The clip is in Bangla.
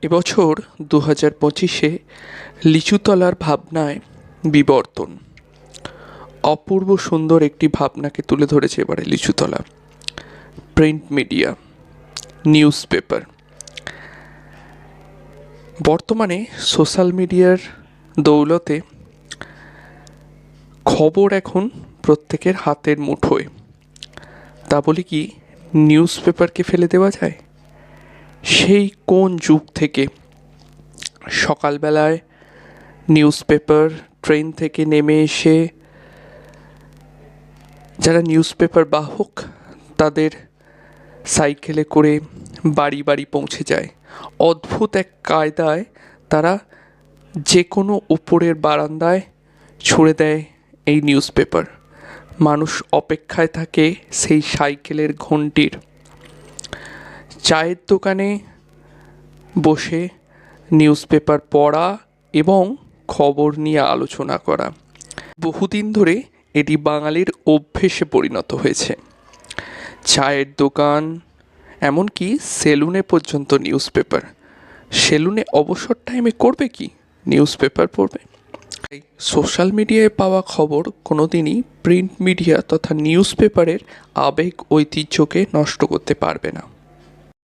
এবছর 2025-এ লিচুতলার ভাবনায় বিবর্তন। অপূর্ব সুন্দর একটি ভাবনাকে তুলে ধরেছে এবারে Lichutala. Print media, news paper. বর্তমানে সোশ্যাল মিডিয়ার দৌলতে খবর এখন প্রত্যেকের হাতের মুঠোয়। তা বলি কি নিউজ পেপারকে ফেলে দেওয়া যায়? সেই কোন যুগ থেকে সকালবেলায় নিউজ পেপার ট্রেন থেকে নেমে এসে যারা নিউজ পেপার বাহক তাদের সাইকেলে করে বাড়ি বাড়ি পৌঁছে যায়। অদ্ভুত এক কায়দায় তারা যে কোনো উপরের বারান্দায় ছুঁড়ে দেয় এই নিউজ পেপার। মানুষ অপেক্ষায় থাকে সেই সাইকেলের ঘণ্টির। চায়ের দোকানে বসে নিউজ পেপার পড়া এবং খবর নিয়ে আলোচনা করা বহুদিন ধরে এটি বাঙালির অভ্যেসে পরিণত হয়েছে। চায়ের দোকান, এমনকি সেলুনে পর্যন্ত নিউজ পেপার। সেলুনে অবসর টাইমে করবে কি? নিউজ পেপার পড়বে। তাই সোশ্যাল মিডিয়ায় পাওয়া খবর কোনোদিনই প্রিন্ট মিডিয়া তথা নিউজ পেপারের আবেগ ঐতিহ্যকে নষ্ট করতে পারবে না।